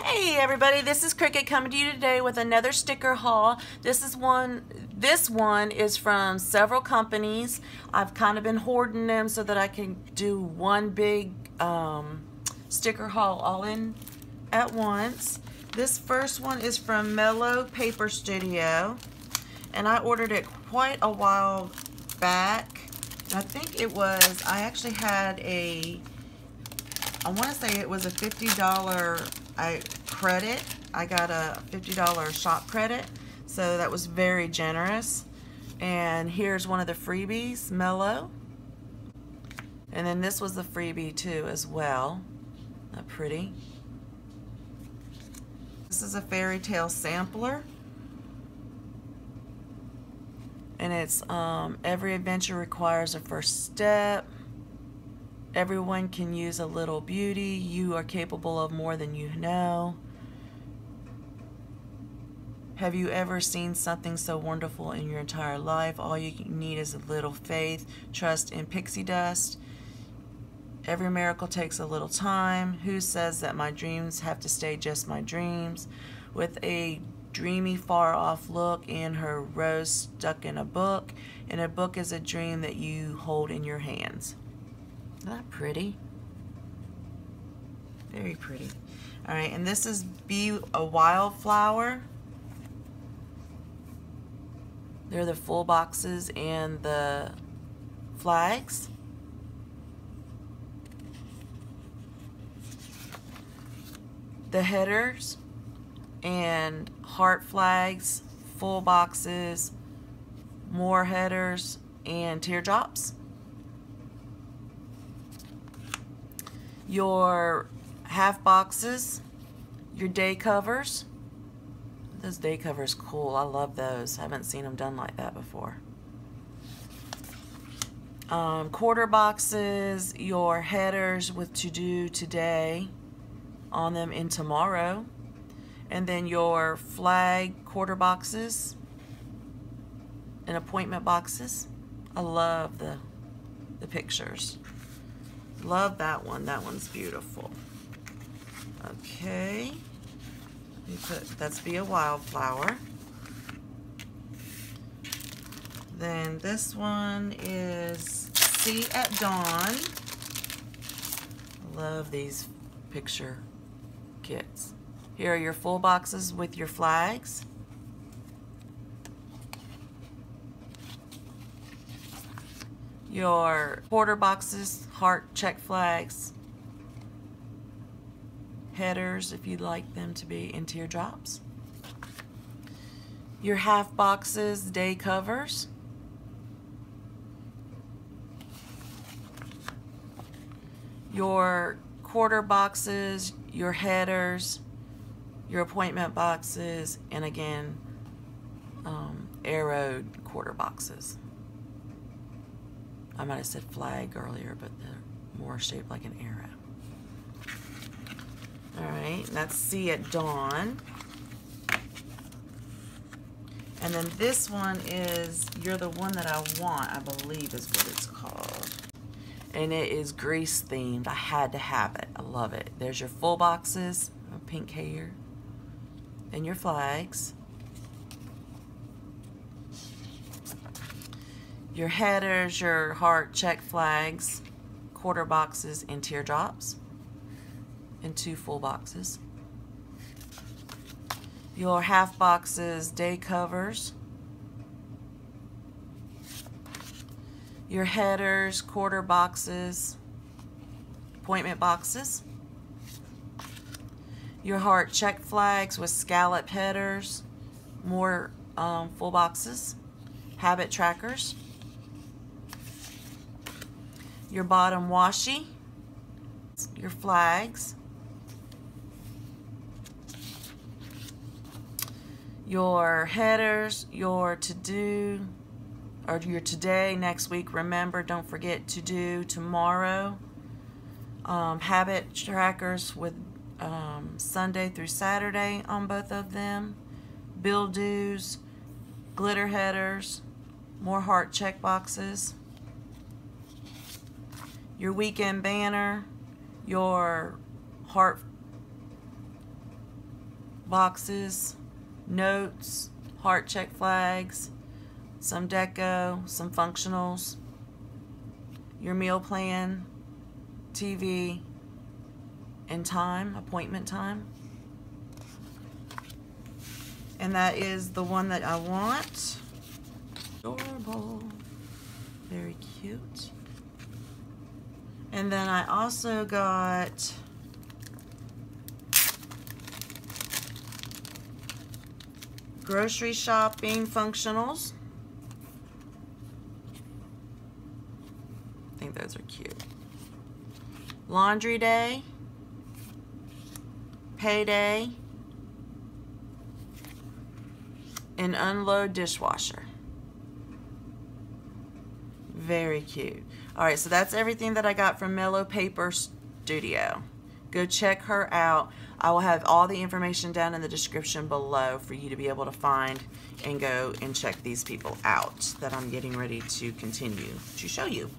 Hey everybody, this is Cricket coming to you today with another sticker haul. This one is from several companies. I've kind of been hoarding them so that I can do one big sticker haul all in at once. This first one is from Melo Paper Studio, and I ordered it quite a while back. I think it was, I actually had I want to say it was a $50 credit. I got a $50 shop credit, so that was very generous. And here's one of the freebies, Melo. And then this was the freebie too as well. Not pretty. This is a fairy tale sampler. And it's every adventure requires a first step. Everyone can use a little beauty. You are capable of more than you know. Have you ever seen something so wonderful in your entire life? All you need is a little faith, trust, and pixie dust. Every miracle takes a little time. Who says that my dreams have to stay just my dreams? With a dreamy, far-off look and her rose stuck in a book. And a book is a dream that you hold in your hands. Isn't that pretty? Very pretty. Alright, and this is Be a Wildflower. They're the full boxes and the flags. The headers and heart flags, full boxes, more headers, and teardrops. Your half boxes, your day covers. Those day covers cool. I love those. I haven't seen them done like that before. Quarter boxes, your headers with to do today on them and tomorrow. And then your flag quarter boxes and appointment boxes. I love the pictures. Love that one. That one's beautiful. Okay. That's Be a Wildflower. Then this one is See at Dawn. Love these picture kits. Here are your full boxes with your flags. Your quarter boxes, heart check flags, headers if you'd like them to be, in teardrops. Your half boxes, day covers. Your quarter boxes, your headers, your appointment boxes, and again, arrowed quarter boxes. I might have said flag earlier, but they're more shaped like an arrow. Alright, that's See at Dawn. And then this one is You're the One That I Want, I believe is what it's called. And it is Grease themed. I had to have it. I love it. There's your full boxes of pink hair and your flags. Your headers, your heart check flags, quarter boxes, and teardrops, and 2 full boxes. Your half boxes, day covers. Your headers, quarter boxes, appointment boxes. Your heart check flags with scallop headers, more full boxes, habit trackers. Your bottom washi, your flags, your headers, your to-do, or your today, next week, remember, don't forget to do tomorrow. Habit trackers with Sunday through Saturday on both of them. Bill dues, glitter headers, more heart check boxes. Your weekend banner, your heart boxes, notes, heart check flags, some deco, some functionals, your meal plan, TV, and time, appointment time. And that is the one that I want. Adorable. Very cute. And then I also got grocery shopping functionals. I think those are cute. Laundry day, payday, and unload dishwasher. Very cute. All right, so that's everything that I got from Melo Paper Studio. Go check her out. I will have all the information down in the description below for you to be able to find and go and check these people out that I'm getting ready to continue to show you.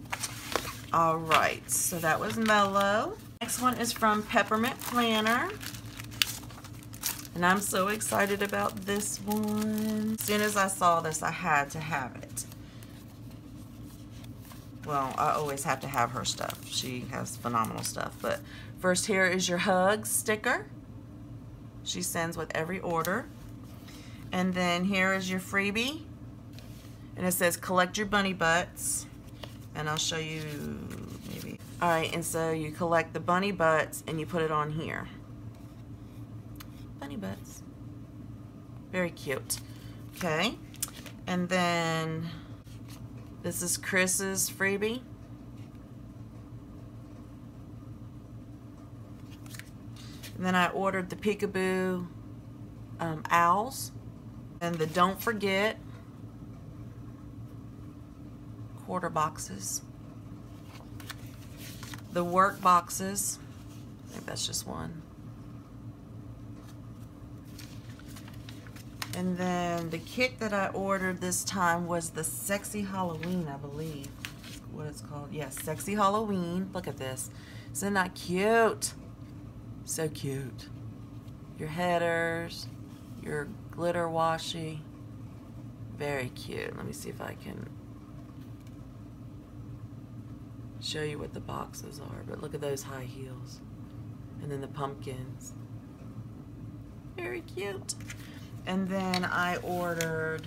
All right, so that was Melo. Next one is from Peppermint Planner. And I'm so excited about this one. As soon as I saw this, I had to have it. Well, I always have to have her stuff. She has phenomenal stuff. But first, here is your hugs sticker. She sends with every order. And then here is your freebie. And it says collect your bunny butts. And I'll show you maybe. All right, and so you collect the bunny butts and you put it on here. Bunny butts. Very cute. Okay. And then this is Chris's freebie. And then I ordered the Peekaboo owls. And the don't forget quarter boxes. The work boxes. I think that's just one. And then the kit that I ordered this time was the Sexy Halloween, I believe. What it's called. Yes, Sexy Halloween. Look at this. Isn't that cute? So cute. Your headers, your glitter washi. Very cute. Let me see if I can show you what the boxes are. But look at those high heels. And then the pumpkins. Very cute. And then I ordered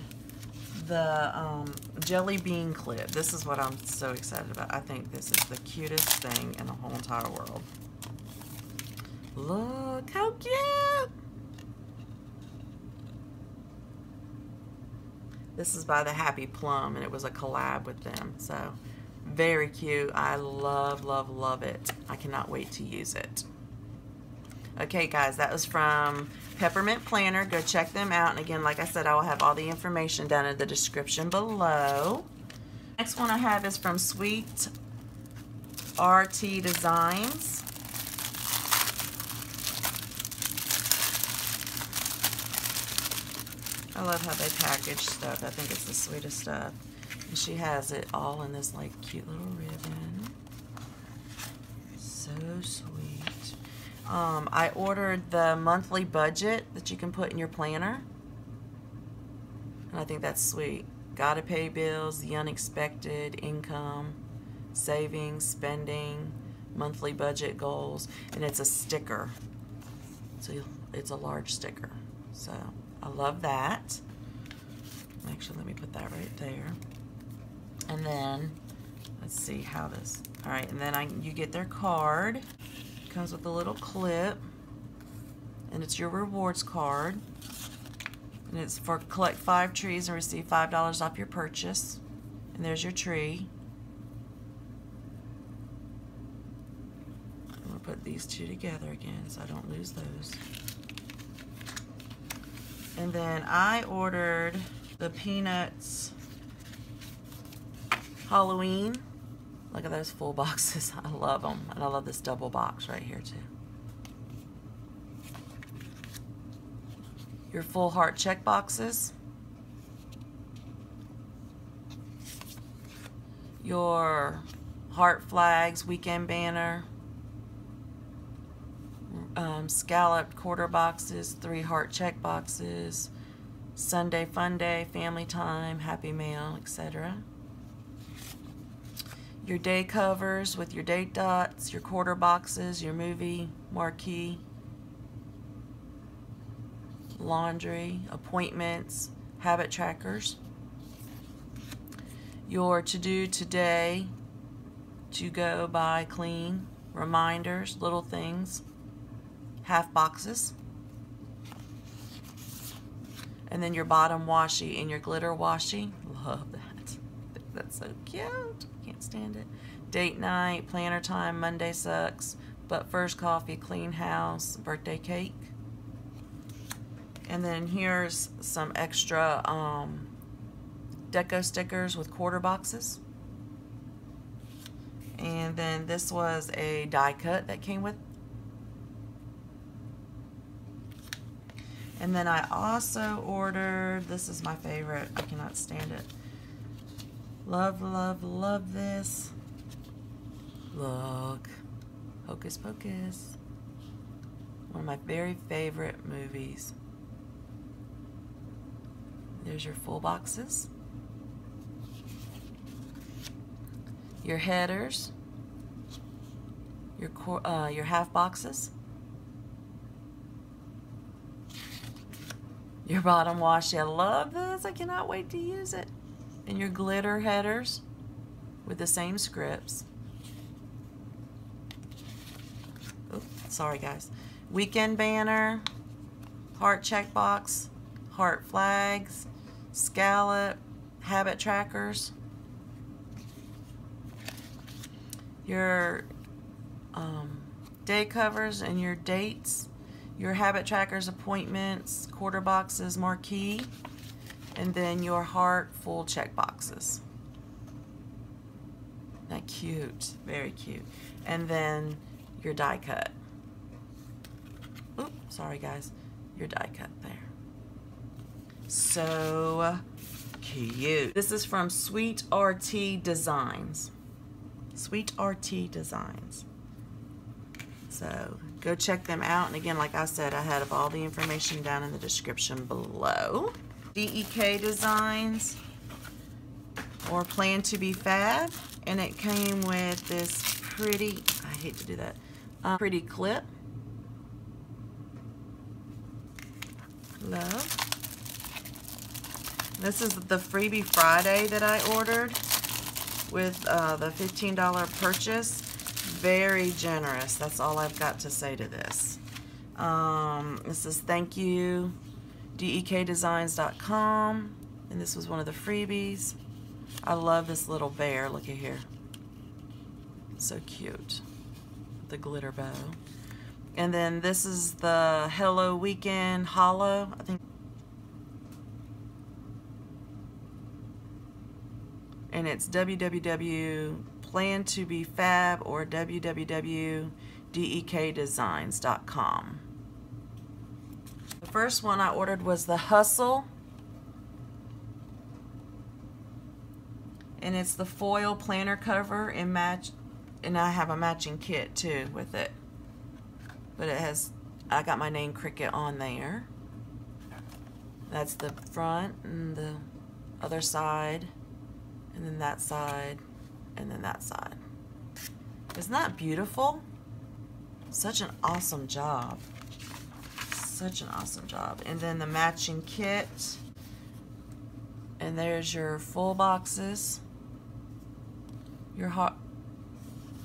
the jelly bean clip. This is what I'm so excited about. I think this is the cutest thing in the whole entire world. Look how cute! This is by the Happy Plum, and it was a collab with them. So very cute. I love, love, love it. I cannot wait to use it. Okay, guys, that was from Peppermint Planner. Go check them out. And again, like I said, I will have all the information down in the description below. Next one I have is from SweetRTDesigns. I love how they package stuff. I think it's the sweetest stuff. And she has it all in this like cute little ribbon. So sweet. I ordered the monthly budget that you can put in your planner. And I think that's sweet. Gotta pay bills, the unexpected, income, savings, spending, monthly budget goals. And it's a sticker. So it's a large sticker. So I love that. Actually, let me put that right there. And then, let's see how this, all right, and then you get their card. Comes with a little clip, and it's your rewards card, and it's for collect 5 trees and receive $5 off your purchase. And there's your tree. I'm gonna put these two together again so I don't lose those. And then I ordered the Peanuts Halloween. Look at those full boxes. I love them. And I love this double box right here too. Your full heart check boxes. Your heart flags, weekend banner. scalloped quarter boxes, 3 heart check boxes, Sunday fun day, family time, happy mail, etc. Your day covers with your date dots, your quarter boxes, your movie marquee, laundry, appointments, habit trackers, your to-do today, to go, buy, clean, reminders, little things, half boxes, and then your bottom washi and your glitter washi. Love that. That's so cute. Can't stand it. Date night, planner time, Monday sucks, but first coffee, clean house, birthday cake. And then here's some extra deco stickers with quarter boxes. And then this was a die cut that came with. And then I also ordered, this is my favorite, I cannot stand it. Love, love, love this. Look, Hocus Pocus. One of my very favorite movies. There's your full boxes. Your headers. Your half boxes. Your bottom washi. I love this. I cannot wait to use it. And your glitter headers with the same scripts. Oops, sorry guys. Weekend banner, heart checkbox, heart flags, scallop, habit trackers, your day covers and your dates, your habit trackers, appointments, quarter boxes, marquee, and then your heart full check boxes. That cute, very cute. And then your die cut. Oops, sorry guys, your die cut there. So cute. This is from SweetRTDesigns. SweetRTDesigns. So go check them out. And again, like I said, I have all the information down in the description below. DEK Designs, or Plan to Be Fab. And it came with this pretty, I hate to do that, pretty clip. Love. This is the freebie Friday that I ordered with the $15 purchase. Very generous. That's all I've got to say to this. This is thank you, dekdesigns.com, and this was one of the freebies. I love this little bear. Look at here. So cute. The glitter bow. And then this is the Hello Weekend Hollow. I think. And it's www.plantobefab or www.dekdesigns.com. The first one I ordered was the Hustle. And it's the foil planner cover and match, and I have a matching kit too with it. But it has, I got my name Cricket on there. That's the front and the other side, and then that side, and then that side. Isn't that beautiful? Such an awesome job. Such an awesome job. And then the matching kit. And there's your full boxes. Your hot.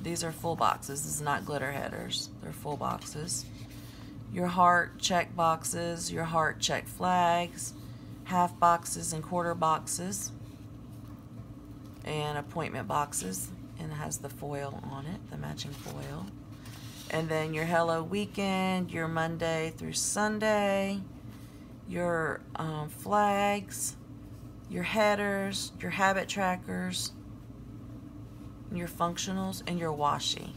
These are full boxes. This is not glitter headers. They're full boxes. Your heart check boxes. Your heart check flags. Half boxes and quarter boxes. And appointment boxes. And it has the foil on it, the matching foil. And then your Hello Weekend, your Monday through Sunday, your flags, your headers, your habit trackers, your functionals, and your washi.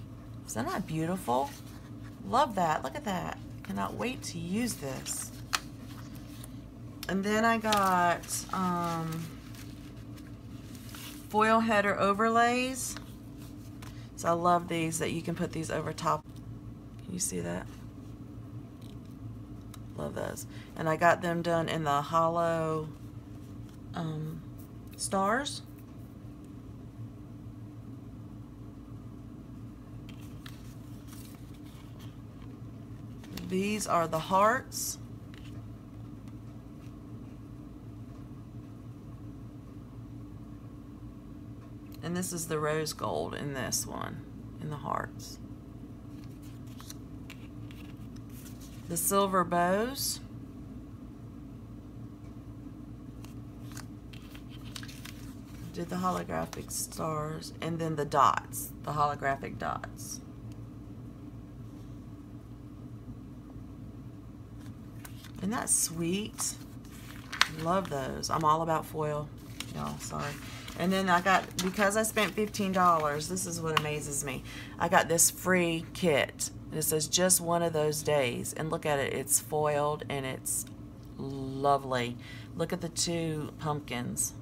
Isn't that beautiful? Love that. Look at that. Cannot wait to use this. And then I got foil header overlays. So I love these, that you can put these over top. Can you see that? Love those. And I got them done in the hollow stars. These are the hearts. And this is the rose gold in this one, in the hearts. The silver bows. Did the holographic stars, and then the dots, the holographic dots. Isn't that sweet? Love those. I'm all about foil, y'all, sorry. And then I got, because I spent $15, this is what amazes me. I got this free kit. And it says just one of those days. And look at it, it's foiled and it's lovely. Look at the two pumpkins.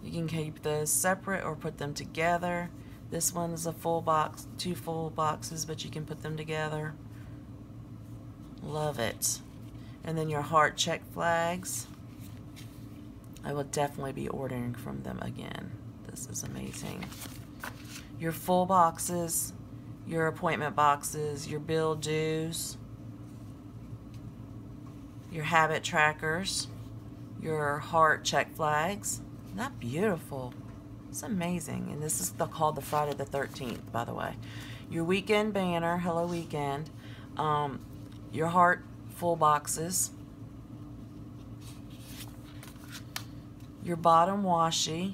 You can keep those separate or put them together. This one is a full box, 2 full boxes, but you can put them together. Love it. And then your heart check flags. I will definitely be ordering from them again. This is amazing. Your full boxes, your appointment boxes, your bill dues, your habit trackers, your heart check flags. Isn't that beautiful? It's amazing. And this is called the Friday the 13th, by the way. Your weekend banner, hello weekend. Your heart full boxes. Your bottom washi.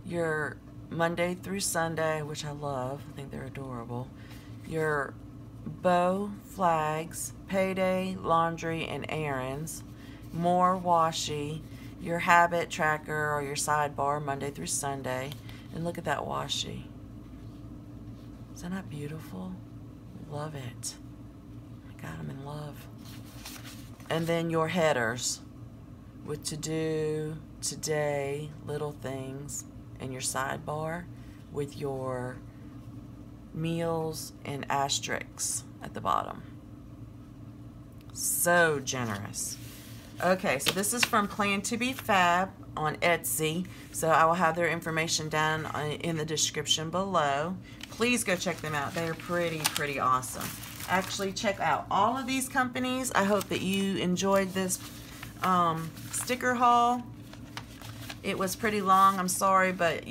Your Monday through Sunday, which I love. I think they're adorable. Your bow flags, payday, laundry, and errands. More washi. Your habit tracker or your sidebar, Monday through Sunday. And look at that washi. Isn't that beautiful? Love it. Oh my God, I'm in love. And then your headers with to do, today, little things, and your sidebar with your meals and asterisks at the bottom. So generous. Okay, so this is from Plan to Be Fab on Etsy. So I will have their information down in the description below. Please go check them out. They are pretty awesome. Actually, check out all of these companies. I hope that you enjoyed this sticker haul. It was pretty long. I'm sorry, but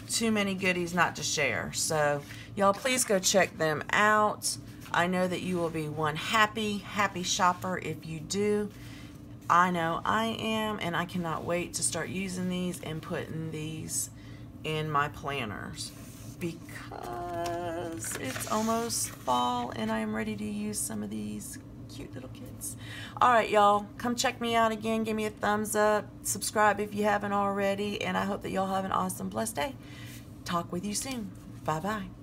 too many goodies not to share. So y'all, please go check them out. I know that you will be one happy shopper if you do. I know I am, and I cannot wait to start using these and putting these in my planners because it's almost fall and I am ready to use some of these cute little kids. All right, y'all, come check me out again. Give me a thumbs up, subscribe if you haven't already, and I hope that y'all have an awesome, blessed day. Talk with you soon. Bye-bye.